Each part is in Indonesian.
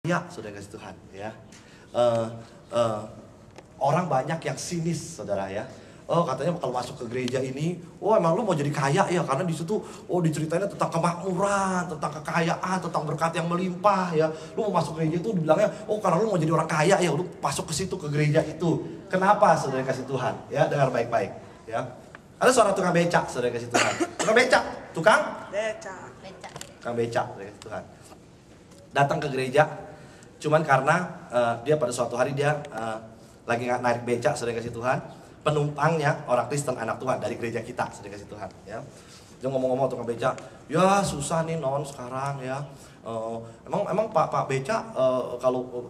Ya, sudah kasih Tuhan ya. Eh, eh, Orang banyak yang sinis, saudara ya. Oh, katanya kalau masuk ke gereja ini, oh emang lu mau jadi kaya ya, karena di situ oh diceritainnya tentang kemakmuran, tentang kekayaan, tentang berkat yang melimpah ya. Lu mau masuk gereja itu dibilangnya, oh karena lu mau jadi orang kaya ya, lu masuk ke situ ke gereja itu. Kenapa, saudara kasih Tuhan? Ya, dengar baik-baik ya. Ada seorang tukang becak, saudara kasih Tuhan. Tukang becak, tukang becak, saudara kasih Tuhan. Datang ke gereja, cuman karena dia pada suatu hari dia lagi narik becak, saudara kasih Tuhan. Penumpangnya orang Kristen anak Tuhan dari gereja kita, saudara kasih Tuhan ya. Dia ngomong-ngomong tukang becak, ya susah nih non sekarang ya. Emang Pak becak kalau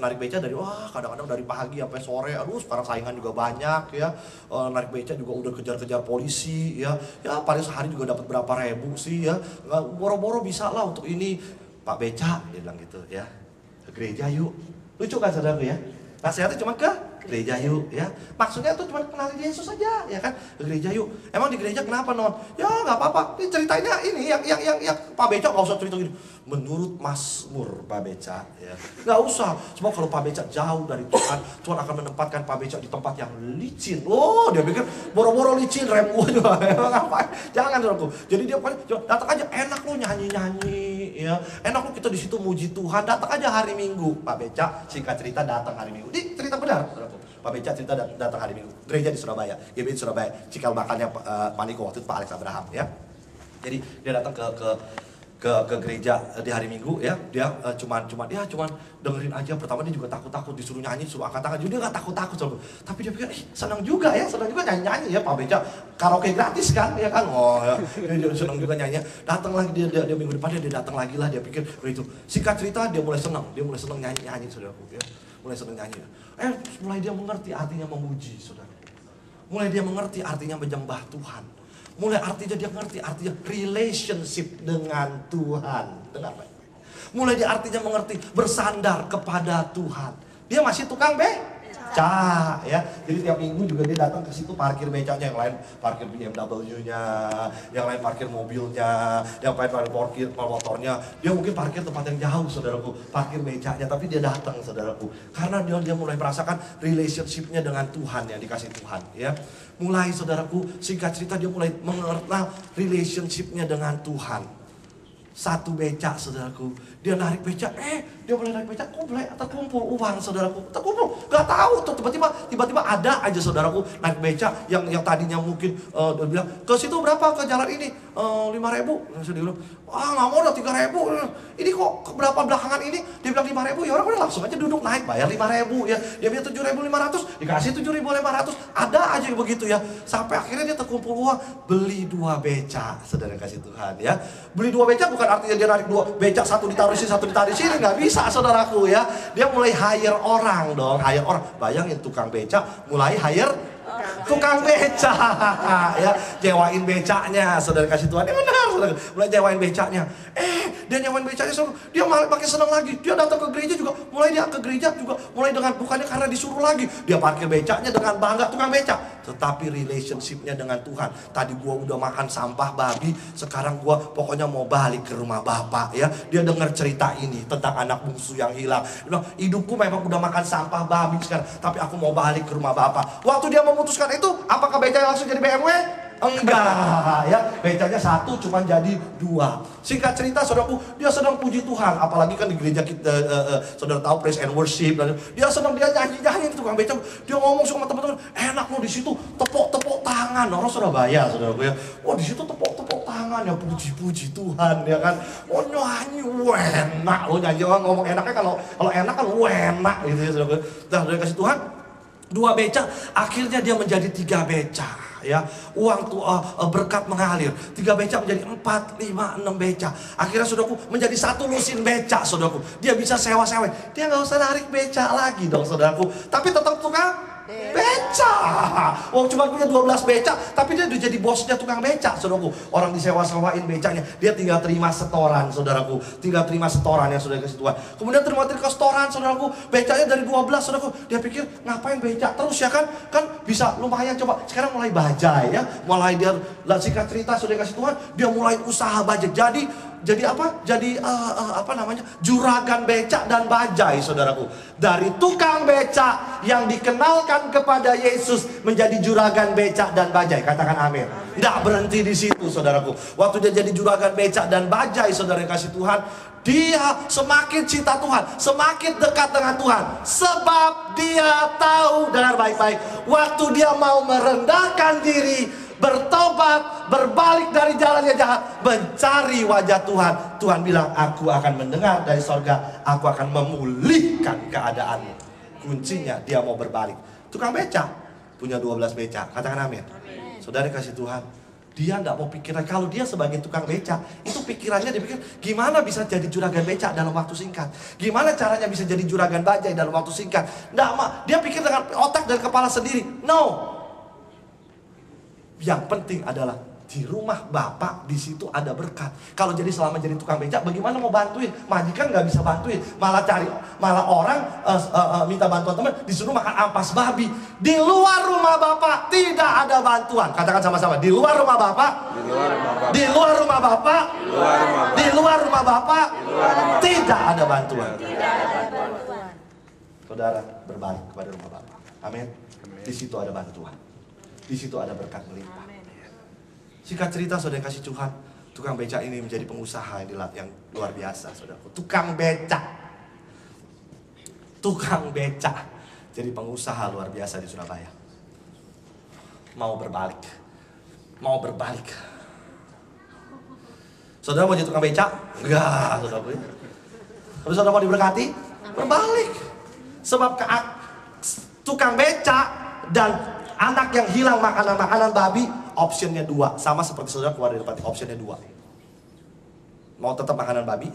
narik becak dari kadang-kadang dari pagi sampai sore, aduh sekarang saingan juga banyak ya. Narik becak juga udah kejar-kejar polisi ya. Ya paling sehari juga dapat berapa ribu sih ya. Nggak boro-boro bisa lah untuk ini. Pak becak dia bilang gitu ya. Ke gereja yuk. Lucu kan saudaraku ya? Nasihatnya cuma ke gereja yuk ya. Maksudnya tuh cuma kenalin Yesus saja ya kan. Ke gereja yuk. Emang di gereja kenapa non? Ya nggak apa-apa. Ini ceritanya ini yang Pak Becak nggak usah cerita gini. Menurut Mazmur Pak Becak ya. Nggak usah. Sebab kalau Pak Becak jauh dari Tuhan, Tuhan akan menempatkan Pak Becak di tempat yang licin. Oh dia pikir boro-boro licin rem gua juga. Ngapain? Jangan saudaraku. Jadi dia datang aja, enak lo nyanyi-nyanyi ya. Enak lo kita di situ muji Tuhan. Datang aja hari Minggu. Pak Becak singkat cerita datang hari Minggu. Ini cerita benar saudaraku. Pak Becak cerita datang hari Minggu. Gereja di Surabaya, GBI di Surabaya. Cikal bakalnya Pak Niko waktu itu Pak Alex Abraham ya. Jadi dia datang ke gereja di hari Minggu ya. Dia cuman dengerin aja. Pertama dia juga takut disuruh nyanyi, suruh angkat tangan. Jadi dia nggak takut. Tapi dia pikir senang juga nyanyi ya Pak Becak. Karaoke gratis kan ya kan. Oh ya. Dia senang juga nyanyi. Datang lagi dia minggu depan dia datang lagi lah. Dia pikir itu. Singkat cerita dia mulai senang nyanyi saudaraku ya. Mulai senang nyanyi. Mulai dia mengerti artinya memuji saudara. Mulai dia mengerti artinya menyembah Tuhan. Mulai dia ngerti artinya relationship dengan Tuhan. Dengar baik-baik. Mulai dia artinya mengerti bersandar kepada Tuhan. Dia masih tukang becak ya. Jadi tiap minggu juga dia datang ke situ parkir becaknya, yang lain parkir BMW-nya, yang lain parkir mobilnya, yang lain parkir motornya. Dia mungkin parkir tempat yang jauh saudaraku, parkir becaknya, tapi dia datang saudaraku. Karena dia mulai merasakan relationship-nya dengan Tuhan yang dikasih Tuhan ya. Mulai saudaraku, singkat cerita dia mulai mengenal relationship-nya dengan Tuhan. Satu becak saudaraku, dia narik becak, dia mulai narik becak, terkumpul uang saudaraku, terkumpul, gak tahu tuh tiba-tiba ada aja saudaraku narik becak yang tadinya mungkin dia bilang ke situ berapa ke jalan ini 5.000, saya bilang nggak mau udah 3.000, ini kok berapa belakangan ini dia bilang 5.000, ya orang udah langsung aja duduk naik bayar 5.000 ya, dia bilang 7.500 dikasih 7.500, ada aja yang begitu ya, sampai akhirnya dia terkumpul uang beli 2 becak, saudara kasih Tuhan ya, beli 2 becak bukan artinya dia narik 2 becak, satu ditaruh di sini, nggak bisa saudaraku ya. Dia mulai hire orang dong, bayangin tukang becak mulai hire tukang becak ya, nyewain becaknya, saudara kasih Tuhan. Ini benar saudara, mulai nyewain becaknya. Dia nyewain becaknya, dia malah makin senang lagi. Dia datang ke gereja juga, mulai dengan bukannya karena disuruh lagi, dia parkir becaknya dengan bangga tukang becak, tetapi relationshipnya dengan Tuhan. Tadi gua udah makan sampah babi, sekarang gua pokoknya mau balik ke rumah Bapak ya. Dia dengar cerita ini tentang anak bungsu yang hilang. Dia bilang, hidupku memang udah makan sampah babi sekarang, tapi aku mau balik ke rumah Bapak. Waktu dia memutuskan itu, apakah becaknya langsung jadi BMW? Enggak ya, becaknya 1 cuma jadi 2. Singkat cerita saudaraku, dia sedang puji Tuhan. Apalagi kan di gereja kita saudara tahu praise and worship, dia sedang nyanyi tukang becak. Dia ngomong sama teman-teman, enak loh di situ, tepuk tangan. Orang Surabaya saudaraku ya, di situ tepuk tangan ya, puji Tuhan ya kan. Nyanyi enak loh, nyanyi orang ngomong enaknya, kalau enak kan enak gitu ya saudaraku. Nah, udah kasih Tuhan 2 becak, akhirnya dia menjadi 3 becak ya. Uang tuh berkat mengalir, 3 becak menjadi 4, 5, 6 becak. Akhirnya saudaraku menjadi 1 lusin becak saudaraku. Dia bisa sewa-sewa, dia nggak usah narik becak lagi dong saudaraku, tapi tetap tukang becak. Cuma punya 12 becak, tapi dia udah jadi bosnya tukang becak saudaraku. Orang disewa-sewain becaknya, dia tinggal terima setoran saudaraku, tinggal terima setoran yang sudah kasih Tuhan. Kemudian terima setoran saudaraku, becaknya dari 12 saudaraku. Dia pikir ngapain becak terus ya kan bisa lumayan, coba sekarang mulai bajai ya, mulai dia singkat cerita sudah kasih Tuhan, dia mulai usaha bajai. Jadi jadi apa? Jadi apa namanya? Juragan becak dan bajai, saudaraku. Dari tukang becak yang dikenalkan kepada Yesus menjadi juragan becak dan bajai. Katakan amin. Tidak berhenti di situ, saudaraku. Waktu dia jadi juragan becak dan bajai, saudara yang kasih Tuhan, dia semakin cinta Tuhan, semakin dekat dengan Tuhan. Sebab dia tahu, dengar baik-baik, waktu dia mau merendahkan diri, bertobat, berbalik dari jalan yang jahat, mencari wajah Tuhan, Tuhan bilang, aku akan mendengar dari sorga, aku akan memulihkan keadaanmu. Kuncinya dia mau berbalik. Tukang becak punya 12 becak, katakan amin. Saudara kasih Tuhan, dia tidak mau pikiran. Kalau dia sebagai tukang becak, itu pikirannya dia pikir, gimana bisa jadi juragan becak dalam waktu singkat, gimana caranya bisa jadi juragan bajai dalam waktu singkat. Dia pikir dengan otak dan kepala sendiri. No. Yang penting adalah di rumah Bapak, di situ ada berkat. Kalau jadi selama jadi tukang becak, bagaimana mau bantuin? Majikan nggak bisa bantuin, malah orang minta bantuan teman, disuruh makan ampas babi. Di luar rumah Bapak tidak ada bantuan. Katakan sama-sama, di luar rumah Bapak, di luar rumah Bapak, di luar rumah Bapak, tidak ada bantuan. Saudara berbalik kepada rumah Bapak. Amin. Di situ ada bantuan. Di situ ada berkat melimpah. Singkat cerita, saudara kasih Tuhan, tukang becak ini menjadi pengusaha yang luar biasa, saudaraku. Tukang becak jadi pengusaha luar biasa di Surabaya. Mau berbalik. Saudara mau jadi tukang becak? Enggak, saudaraku. Tapi saudara mau diberkati? Berbalik. Sebab tukang becak dan anak yang hilang makanan babi, optionnya 2. Sama seperti saudara keluar dari tempat, optionnya 2. Mau tetap makanan babi,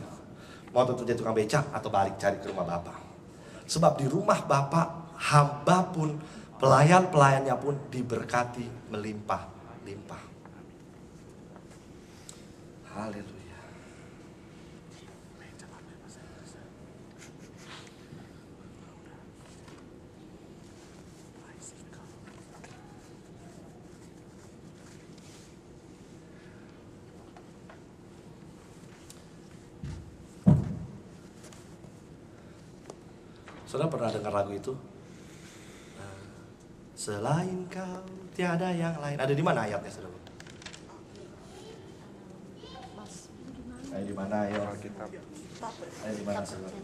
mau tetap jadi tukang becak, atau balik cari ke rumah Bapak. Sebab di rumah Bapak, hamba pun, pelayan-pelayannya pun diberkati melimpah-limpah. Haleluya. Saudara pernah dengar lagu itu? Selain kau tiada yang lain. Ada di mana ayatnya, saudara? Ada di mana, ayo? Ada di mana, saudara?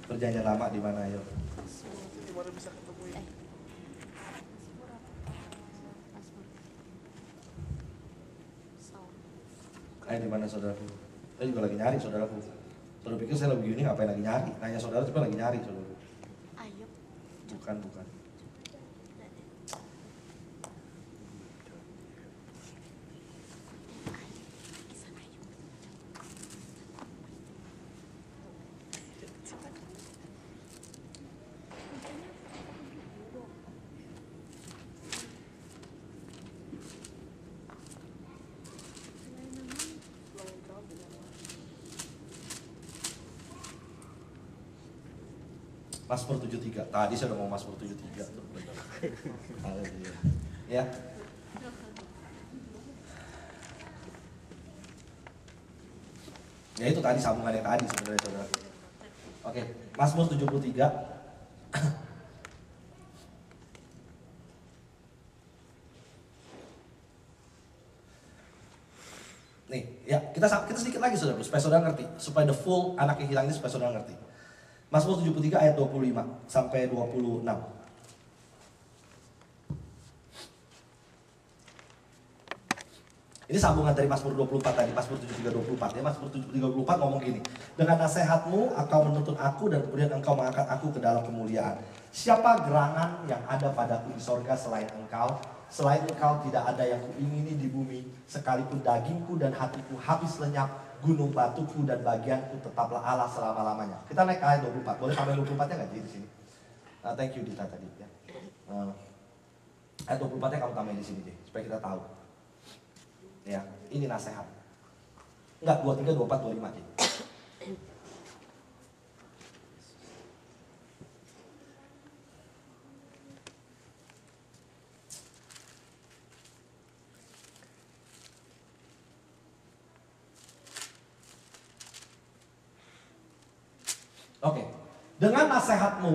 Perjanjian lama di mana, ayo? Di mana bisa ketemu ini? Ayo di mana, saudaraku? Saya juga lagi nyari, saudaraku. Saudara pikir saya lagi gini, ngapain lagi nyari? Nanya saudara, tapi lagi nyari, saudara. Ayo. Bukan. Mazmur 73. Tadi saya udah mau Mazmur 73 tuh. Haleluya. Ya. Ya itu tadi sambungan yang tadi sebenarnya, saudara. Oke, Mazmur 73. Nih, ya kita sedikit lagi, saudara, supaya saudara ngerti, supaya the full anak yang hilang ini supaya saudara ngerti. Mazmur 73 ayat 25 sampai 26. Ini sambungan dari Mazmur 24 tadi, Mazmur 73 24. Ya, Mazmur 73 24 ngomong gini. Dengan nasihatmu engkau menuntun aku dan kemudian engkau mengangkat aku ke dalam kemuliaan. Siapa gerangan yang ada padaku di sorga selain engkau? Selain engkau tidak ada yang kuingini di bumi. Sekalipun dagingku dan hatiku habis lenyap, gunung batuku dan bagianku tetaplah Allah selama-lamanya. Kita naik ke ayat 24. Boleh sampai 24-nya nggak di sini? Thank you Dita tadi ya. Ayat 24-nya kamu tambahin di sini deh, supaya kita tahu. Ya, ini nasihat. Enggak, 23, 24, 25 aja. Oke. Dengan nasihatmu,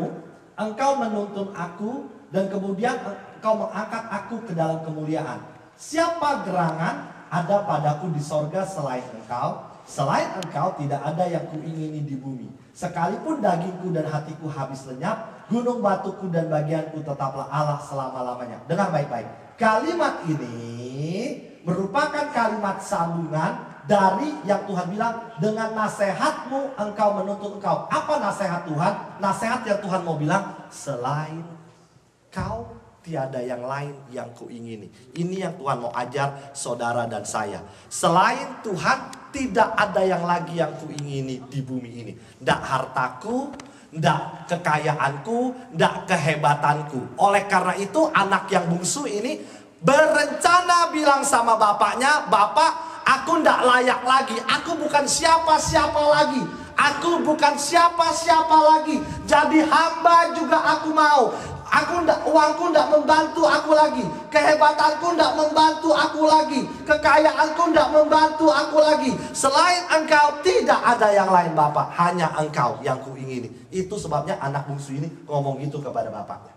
engkau menuntun aku dan kemudian engkau mengangkat aku ke dalam kemuliaan. Siapa gerangan ada padaku di sorga selain engkau? Selain engkau tidak ada yang kuingini di bumi. Sekalipun dagingku dan hatiku habis lenyap, gunung batuku dan bagianku tetaplah Allah selama-lamanya. Dengar baik-baik. Kalimat ini merupakan kalimat sambungan dari yang Tuhan bilang, dengan nasihatmu engkau menuntun engkau. Apa nasihat Tuhan? Nasihat yang Tuhan mau bilang, selain kau tiada yang lain yang kuingini. Ini yang Tuhan mau ajar saudara dan saya. Selain Tuhan tidak ada yang lagi yang kuingini di bumi ini. Ndak hartaku, ndak kekayaanku, ndak kehebatanku. Oleh karena itu anak yang bungsu ini berencana bilang sama bapaknya, Bapak, aku ndak layak lagi. Aku bukan siapa-siapa lagi. Aku bukan siapa-siapa lagi. Jadi hamba juga aku mau. Uangku ndak membantu aku lagi. Kehebatanku ndak membantu aku lagi. Kekayaanku ndak membantu aku lagi. Selain engkau tidak ada yang lain Bapak. Hanya engkau yang kuingini. Itu sebabnya anak bungsu ini ngomong gitu kepada bapaknya.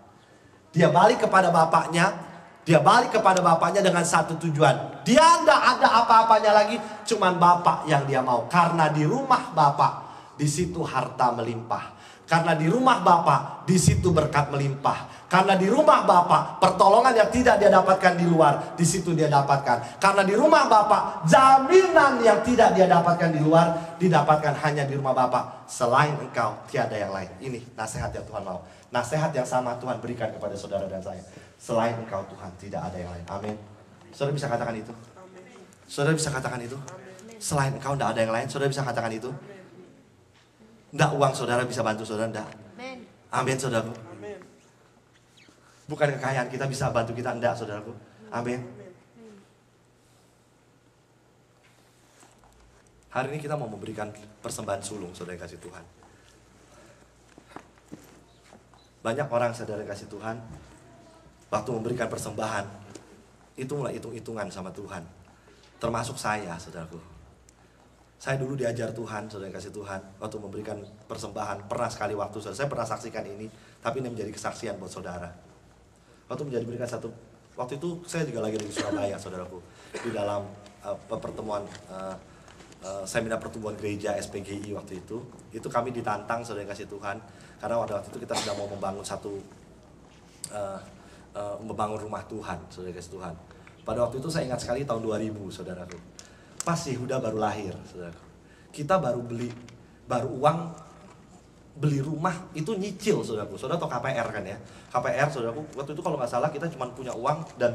Dia balik kepada bapaknya. Dia balik kepada bapaknya dengan satu tujuan. Dia tidak ada apa-apanya lagi. Cuman bapak yang dia mau. Karena di rumah bapak, di situ harta melimpah. Karena di rumah bapak, di situ berkat melimpah. Karena di rumah bapak, pertolongan yang tidak dia dapatkan di luar, di situ dia dapatkan. Karena di rumah bapak, jaminan yang tidak dia dapatkan di luar, didapatkan hanya di rumah bapak. Selain engkau, tiada yang lain. Ini nasihat yang Tuhan mau. Nasihat yang sama Tuhan berikan kepada saudara dan saya. Selain engkau Tuhan, tidak ada yang lain. Amin. Saudara bisa katakan itu? Saudara bisa katakan itu? Selain engkau tidak ada yang lain. Saudara bisa katakan itu? Tidak uang saudara bisa bantu saudara, tidak. Amin saudaraku. Bukan kekayaan kita bisa bantu kita, tidak saudaraku. Amin. Hari ini kita mau memberikan persembahan sulung saudara kasih Tuhan. Banyak orang saudara kasih Tuhan, waktu memberikan persembahan, itu mulai hitung-hitungan sama Tuhan. Termasuk saya saudaraku. Saya dulu diajar Tuhan, saudara kasih Tuhan, waktu memberikan persembahan. Pernah sekali waktu, saya pernah saksikan ini, tapi ini menjadi kesaksian buat saudara. Waktu berikan waktu itu saya juga lagi di Surabaya, saudaraku. Di dalam pertemuan, seminar pertumbuhan gereja SPGI waktu itu kami ditantang, saudara kasih Tuhan. Karena waktu itu kita sudah mau membangun membangun rumah Tuhan, saudara kasih Tuhan. Pada waktu itu saya ingat sekali tahun 2000, saudaraku. Pas Yehuda baru lahir, saudaraku. Kita baru uang beli rumah itu nyicil, saudaraku. Saudara tahu KPR kan ya? KPR, saudaraku. Waktu itu kalau nggak salah kita cuma punya uang dan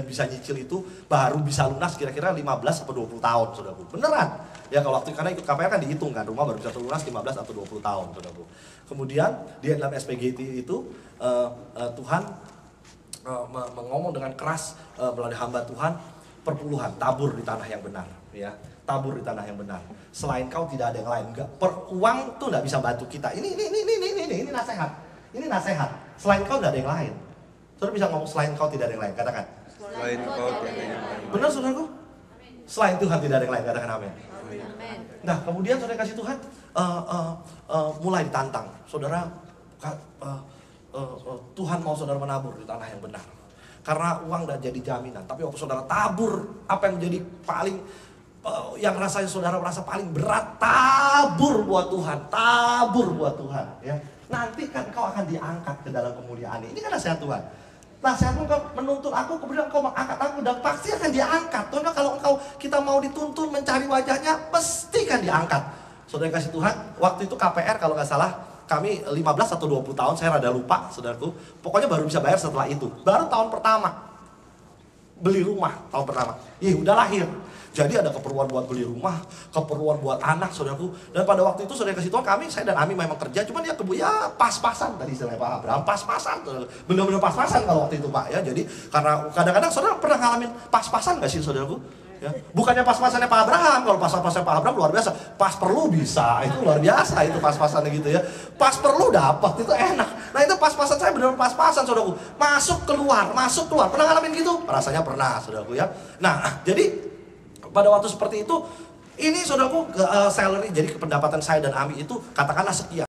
bisa nyicil itu baru bisa lunas kira-kira 15 atau 20 tahun, saudaraku. Beneran. Ya kalau waktu karena ikut KPR kan dihitung kan, rumah baru bisa lunas 15 atau 20 tahun, saudaraku. Kemudian di dalam SPGT itu Tuhan mengomong dengan keras melalui hamba Tuhan, perpuluhan, tabur di tanah yang benar, ya, tabur di tanah yang benar. Selain kau tidak ada yang lain. Enggak, uang tuh nggak bisa bantu kita. Ini nasihat, ini nasihat. Selain kau tidak ada yang lain. Saudara bisa ngomong selain kau tidak ada yang lain, katakan. Selain kau tidak ada yang lain. Benar saudaraku? Selain Tuhan tidak ada yang lain, katakan amin. Nah kemudian saudara kasih Tuhan mulai ditantang, saudara. Tuhan mau saudara menabur di tanah yang benar. Karena uang udah jadi jaminan. Tapi waktu saudara tabur, apa yang menjadi paling yang rasanya saudara merasa paling berat, tabur buat Tuhan, tabur buat Tuhan. Ya, nanti kan kau akan diangkat ke dalam kemuliaan ini. Ini kan nasihat Tuhan. Nasihatmu kau menuntun aku, kemudian kau mengangkat aku dan pasti akan diangkat. Karena kalau kita mau dituntun mencari wajahnya, pasti kan diangkat. Saudara kasih Tuhan, waktu itu KPR kalau nggak salah. Kami 15 atau 20 tahun, saya rada lupa saudaraku. Pokoknya baru bisa bayar setelah itu. Baru tahun pertama beli rumah, tahun pertama udah lahir. Jadi ada keperluan buat beli rumah, keperluan buat anak saudaraku. Dan pada waktu itu saudara kasih Tuhan, saya dan Ami memang kerja, cuman ya pas-pasan tadi istilahnya Pak Abraham, pas-pasan. Benar-benar pas-pasan kalau waktu itu Pak ya. Jadi karena kadang-kadang saudara pernah ngalamin pas-pasan gak sih saudaraku? Ya. Bukannya pas-pasannya Pak Abraham, kalau pas-pasannya Pak Abraham luar biasa. Pas perlu bisa, itu luar biasa itu pas-pasannya gitu ya. Pas perlu dapat, itu enak. Nah itu pas-pasan saya benar-benar pas-pasan saudaraku. Masuk keluar. Pernah ngalamin gitu? Rasanya pernah saudaraku ya. Nah jadi pada waktu seperti itu, ini saudaraku salary, jadi pendapatan saya dan Ami itu katakanlah sekian.